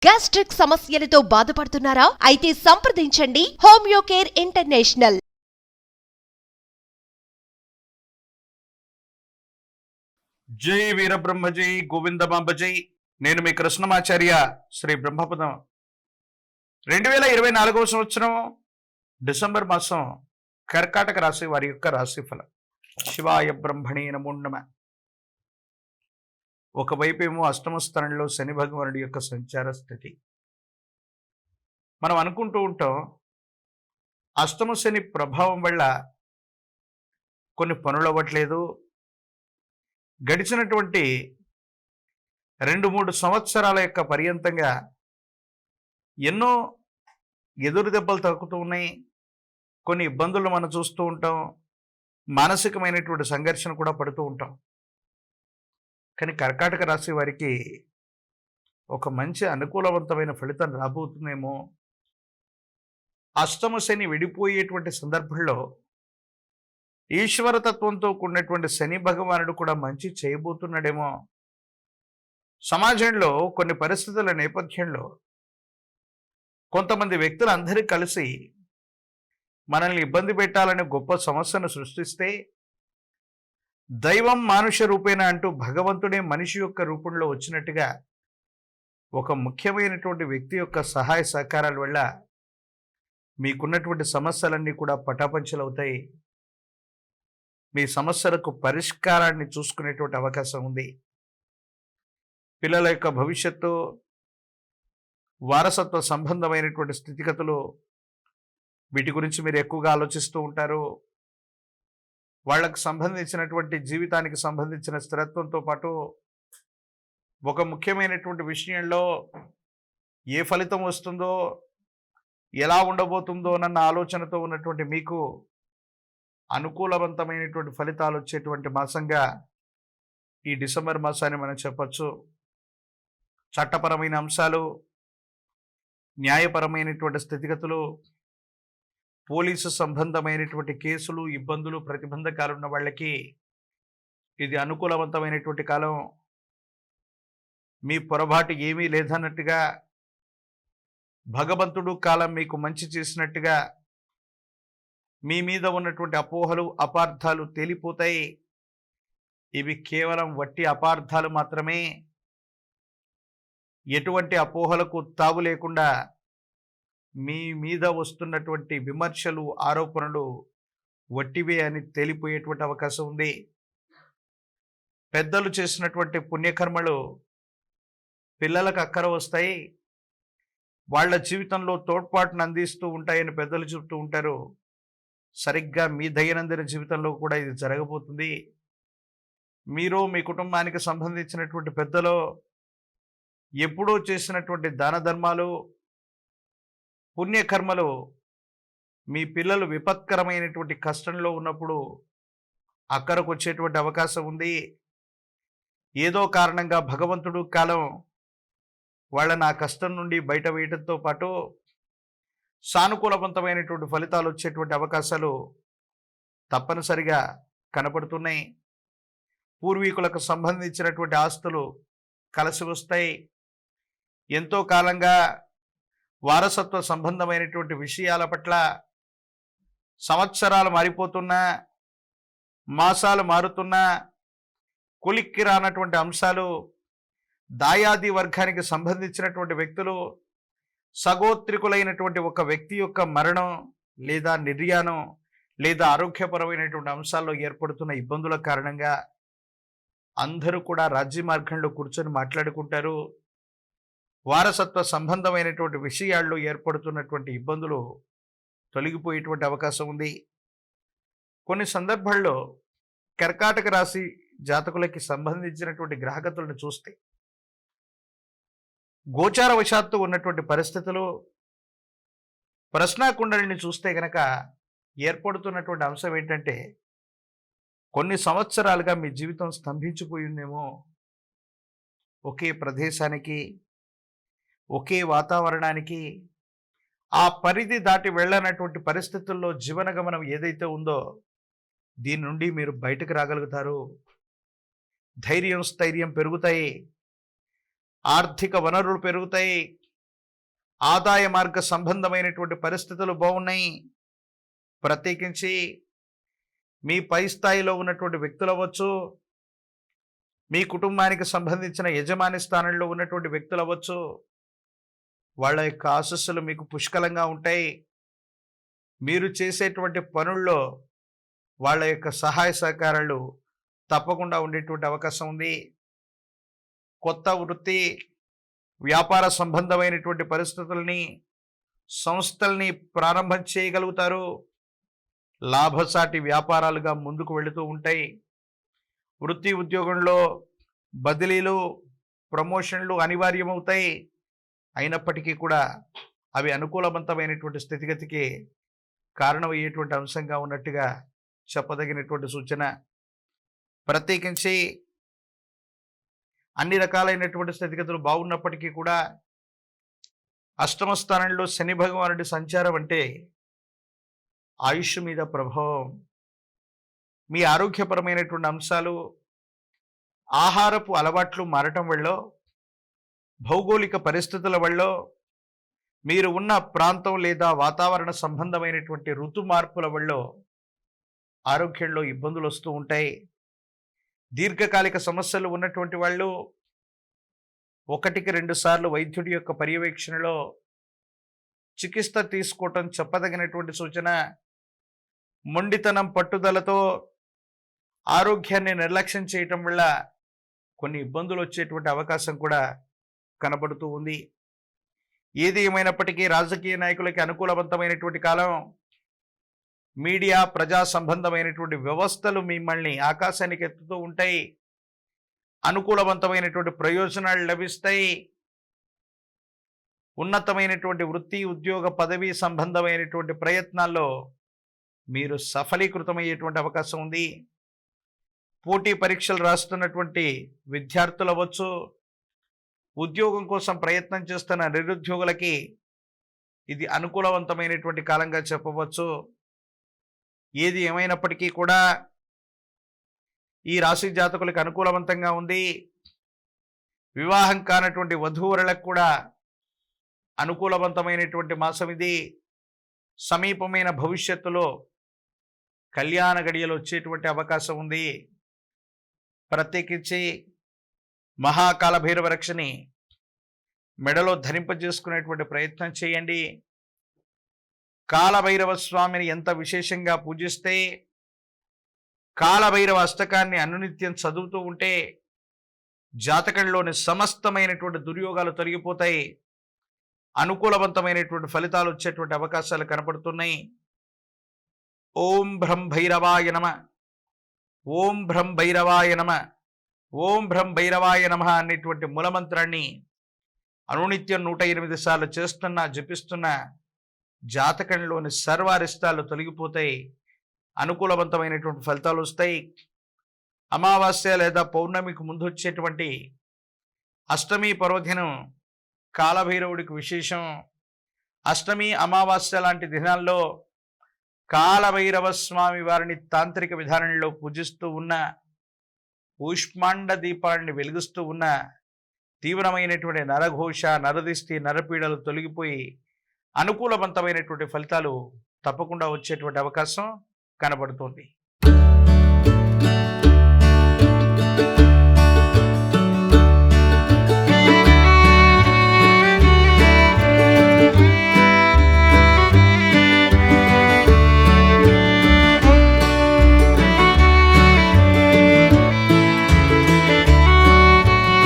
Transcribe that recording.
Gastric సమస్యలతో బాధపడుతున్నారా? అయితే సంప్రదించండి హోమియో కేర్ ఇంటర్నేషనల్. జై వీరబ్రహ్మజీ గోవిందమాంబజీ. నేను మీ కృష్ణమాచార్య శ్రీ బ్రహ్మపదం. 2024 సంవత్సరం డిసెంబర్ మాసం కర్కాటక రాశి వారి యొక్క రాశిఫలం. శివాయ బ్రహ్మణే నమో నమః. ఒకవైపు ఏమో అష్టమ స్థానంలో శని భగవానుడి యొక్క సంచార స్థితి. మనం అనుకుంటూ ఉంటాం అష్టమ శని ప్రభావం వల్ల కొన్ని పనులు అవ్వట్లేదు. గడిచినటువంటి 2-3 సంవత్సరాల యొక్క పర్యంతంగా ఎన్నో ఎదురు దెబ్బలు తగ్గుతూ ఉన్నాయి. కొన్ని ఇబ్బందులు మనం చూస్తూ ఉంటాం. మానసికమైనటువంటి సంఘర్షణ కూడా పడుతూ ఉంటాం. కానీ కర్కాటక రాశి వారికి ఒక మంచి అనుకూలవంతమైన ఫలితం రాబోతుందేమో. అష్టమ శని విడిపోయేటువంటి సందర్భంలో ఈశ్వరతత్వంతో కూడినటువంటి శని భగవానుడు కూడా మంచి చేయబోతున్నాడేమో. సమాజంలో కొన్ని పరిస్థితుల నేపథ్యంలో కొంతమంది వ్యక్తులు అందరూ కలిసి మనల్ని ఇబ్బంది పెట్టాలని గొప్ప సమస్యను సృష్టిస్తే దైవం మానుష రూపేణ అంటూ భగవంతుడే మనిషి యొక్క రూపంలో వచ్చినట్టుగా ఒక ముఖ్యమైనటువంటి వ్యక్తి యొక్క సహాయ సహకారాల వల్ల మీకున్నటువంటి సమస్యలన్నీ కూడా పటాపంచలవుతాయి. మీ సమస్యలకు పరిష్కారాన్ని చూసుకునేటువంటి అవకాశం ఉంది. పిల్లల యొక్క భవిష్యత్తు, వారసత్వ సంబంధమైనటువంటి స్థితిగతులు, వీటి గురించి మీరు ఎక్కువగా ఆలోచిస్తూ ఉంటారు. వాళ్ళకు సంబంధించినటువంటి జీవితానికి సంబంధించిన స్థిరత్వంతో పాటు ఒక ముఖ్యమైనటువంటి విషయంలో ఏ ఫలితం వస్తుందో, ఎలా ఉండబోతుందో అన్న ఆలోచనతో ఉన్నటువంటి మీకు అనుకూలవంతమైనటువంటి ఫలితాలు వచ్చేటువంటి మాసంగా ఈ డిసెంబర్ మాసాన్ని మనం చెప్పచ్చు. చట్టపరమైన అంశాలు, న్యాయపరమైనటువంటి స్థితిగతులు, పోలీసు సంబంధమైనటువంటి కేసులు, ఇబ్బందులు, ప్రతిబంధకాలు ఉన్న వాళ్ళకి ఇది అనుకూలవంతమైనటువంటి కాలం. మీ పొరపాటు ఏమీ లేదన్నట్టుగా భగవంతుడు కాలం మీకు మంచి చేసినట్టుగా మీ మీద ఉన్నటువంటి అపోహలు, అపార్థాలు తేలిపోతాయి. ఇవి కేవలం వట్టి అపార్థాలు మాత్రమే. ఎటువంటి అపోహలకు తావు లేకుండా మీ మీద వస్తున్నటువంటి విమర్శలు, ఆరోపణలు వట్టివే అని తేలిపోయేటువంటి అవకాశం ఉంది. పెద్దలు చేసినటువంటి పుణ్యకర్మలు పిల్లలకు అక్కర వస్తాయి. వాళ్ళ జీవితంలో తోడ్పాటును అందిస్తూ ఉంటాయని పెద్దలు చెప్తూ ఉంటారు. సరిగ్గా మీ దైనందిన జీవితంలో కూడా ఇది జరగబోతుంది. మీరు మీ కుటుంబానికి సంబంధించినటువంటి పెద్దలు ఎప్పుడూ చేసినటువంటి దాన ధర్మాలు, పుణ్యకర్మలు మీ పిల్లలు విపత్కరమైనటువంటి కష్టంలో ఉన్నప్పుడు అక్కరకు వచ్చేటువంటి అవకాశం ఉంది. ఏదో కారణంగా భగవంతుడు కాలం వాళ్ళని ఆ కష్టం నుండి బయట వేయడంతో పాటు సానుకూలవంతమైనటువంటి ఫలితాలు వచ్చేటువంటి అవకాశాలు తప్పనిసరిగా కనపడుతున్నాయి. పూర్వీకులకు సంబంధించినటువంటి ఆస్తులు కలిసి వస్తాయి. ఎంతో కాలంగా వారసత్వ సంబంధమైనటువంటి విషయాల పట్ల సంవత్సరాలు మారిపోతున్నా, మాసాలు మారుతున్నా కొలిక్కి రానటువంటి అంశాలు, దాయాది వర్గానికి సంబంధించినటువంటి వ్యక్తులు, సగోత్రికులైనటువంటి ఒక వ్యక్తి యొక్క మరణం లేదా నిర్యాణం లేదా ఆరోగ్యపరమైనటువంటి అంశాల్లో ఏర్పడుతున్న ఇబ్బందుల కారణంగా అందరూ కూడా రాజ్య మార్గంలో కూర్చొని మాట్లాడుకుంటారు. వారసత్వ సంబంధమైనటువంటి విషయాల్లో ఏర్పడుతున్నటువంటి ఇబ్బందులు తొలగిపోయేటువంటి అవకాశం ఉంది. కొన్ని సందర్భాల్లో కర్కాటక రాశి జాతకులకి సంబంధించినటువంటి గ్రహగతులను చూస్తే గోచార వశాత్తు ఉన్నటువంటి పరిస్థితులు, ప్రశ్నాకుండలిని చూస్తే గనక ఏర్పడుతున్నటువంటి అంశం ఏంటంటే కొన్ని సంవత్సరాలుగా మీ జీవితం స్తంభించిపోయిందేమో. ఒకే ప్రదేశానికి, ఒకే వాతావరణానికి, ఆ పరిధి దాటి వెళ్ళనటువంటి పరిస్థితుల్లో జీవనగమనం ఏదైతే ఉందో దీని నుండి మీరు బయటకు రాగలుగుతారు. ధైర్యం, స్థైర్యం పెరుగుతాయి. ఆర్థిక వనరులు పెరుగుతాయి. ఆదాయ మార్గ సంబంధమైనటువంటి పరిస్థితులు బాగున్నాయి. ప్రత్యేకించి మీ పై స్థాయిలో ఉన్నటువంటి వ్యక్తులు అవ్వచ్చు, మీ కుటుంబానికి సంబంధించిన యజమాని స్థానంలో ఉన్నటువంటి వ్యక్తులు అవ్వచ్చు, వాళ్ళ యొక్క ఆశస్సులు మీకు పుష్కలంగా ఉంటాయి. మీరు చేసేటువంటి పనుల్లో వాళ్ళ యొక్క సహాయ సహకారాలు తప్పకుండా ఉండేటువంటి అవకాశం ఉంది. కొత్త వృత్తి వ్యాపార సంబంధమైనటువంటి పరిస్థితుల్ని, సంస్థల్ని ప్రారంభం చేయగలుగుతారు. లాభసాటి వ్యాపారాలుగా ముందుకు వెళుతూ ఉంటాయి. వృత్తి ఉద్యోగంలో బదిలీలు, ప్రమోషన్లు అనివార్యమవుతాయి. అయినప్పటికీ కూడా అవి అనుకూలవంతమైనటువంటి స్థితిగతికి కారణమయ్యేటువంటి అంశంగా ఉన్నట్టుగా చెప్పదగినటువంటి సూచన. ప్రత్యేకించి అన్ని రకాలైనటువంటి స్థితిగతులు బాగున్నప్పటికీ కూడా అష్టమ స్థానంలో శని భగవానుడి సంచారం అంటే ఆయుష్ మీద ప్రభావం, మీ ఆరోగ్యపరమైనటువంటి అంశాలు, ఆహారపు అలవాట్లు మారటం వల్ల, భౌగోళిక పరిస్థితుల వల్ల, మీరు ఉన్న ప్రాంతం లేదా వాతావరణ సంబంధమైనటువంటి ఋతు మార్పుల వల్ల ఆరోగ్యంలో ఇబ్బందులు వస్తూ ఉంటాయి. దీర్ఘకాలిక సమస్యలు ఉన్నటువంటి వాళ్ళు 1-2 సార్లు వైద్యుడి యొక్క పర్యవేక్షణలో చికిత్స తీసుకోవటం చెప్పదగినటువంటి సూచన. మొండితనం, పట్టుదలతో ఆరోగ్యాన్ని నిర్లక్ష్యం చేయటం వల్ల కొన్ని ఇబ్బందులు వచ్చేటువంటి అవకాశం కూడా కనబడుతూ ఉంది. ఏది ఏమైనప్పటికీ రాజకీయ నాయకులకి అనుకూలవంతమైనటువంటి కాలం. మీడియా, ప్రజా సంబంధమైనటువంటి వ్యవస్థలు మిమ్మల్ని ఆకాశానికి ఎత్తుతూ ఉంటాయి. అనుకూలవంతమైనటువంటి ప్రయోజనాలు లభిస్తాయి. ఉన్నతమైనటువంటి వృత్తి, ఉద్యోగ, పదవి సంబంధమైనటువంటి ప్రయత్నాల్లో మీరు సఫలీకృతమయ్యేటువంటి అవకాశం ఉంది. పోటీ పరీక్షలు రాస్తున్నటువంటి విద్యార్థులు అవ్వచ్చు, ఉద్యోగం కోసం ప్రయత్నం చేస్తున్న నిరుద్యోగులకి ఇది అనుకూలవంతమైనటువంటి కాలంగా చెప్పవచ్చు. ఏది ఏమైనప్పటికీ కూడా ఈ రాశి జాతకులకు అనుకూలవంతంగా ఉంది. వివాహం కానటువంటి వధూవరులకు కూడా అనుకూలవంతమైనటువంటి మాసం ఇది. సమీపమైన భవిష్యత్తులో కళ్యాణ గడియలు వచ్చేటువంటి అవకాశం ఉంది. ప్రత్యేకించి మహాకాల భైరవ రక్షని మెడలో ధరింపజేసుకునేటువంటి ప్రయత్నం చేయండి. కాలభైరవ స్వామిని ఎంత విశేషంగా పూజిస్తే, కాలభైరవ అష్టకాన్ని అనునిత్యం చదువుతూ ఉంటే జాతకంలోని సమస్తమైనటువంటి దుర్యోగాలు తొలగిపోతాయి. అనుకూలవంతమైనటువంటి ఫలితాలు వచ్చేటువంటి అవకాశాలు కనపడుతున్నాయి. ఓం భ్రం భైరవాయ నమ, ఓం భ్రం భైరవాయ నమ, ఓం భ్రం భైరవాయ నమ అనేటువంటి మూలమంత్రాన్ని అనునిత్యం 108 సార్లు చేస్తున్నా, జపిస్తున్నా జాతకంలోని సర్వారిష్టాలు తొలగిపోతాయి. అనుకూలవంతమైనటువంటి ఫలితాలు వస్తాయి. అమావాస్య లేదా పౌర్ణమికి ముందు వచ్చేటువంటి అష్టమి పర్వదినం కాలభైరవుడికి విశేషం. అష్టమి, అమావాస్య లాంటి దినాల్లో కాలభైరవ స్వామి వారిని తాంత్రిక విధానంలో పూజిస్తూ ఉన్న, ఊష్మాండ దీపాన్ని వెలిగిస్తూ ఉన్న తీవ్రమైనటువంటి నరఘోష, నరదిష్టి, నరపీడలు తొలగిపోయి అనుకూలవంతమైనటువంటి ఫలితాలు తప్పకుండా వచ్చేటువంటి అవకాశం కనబడుతోంది.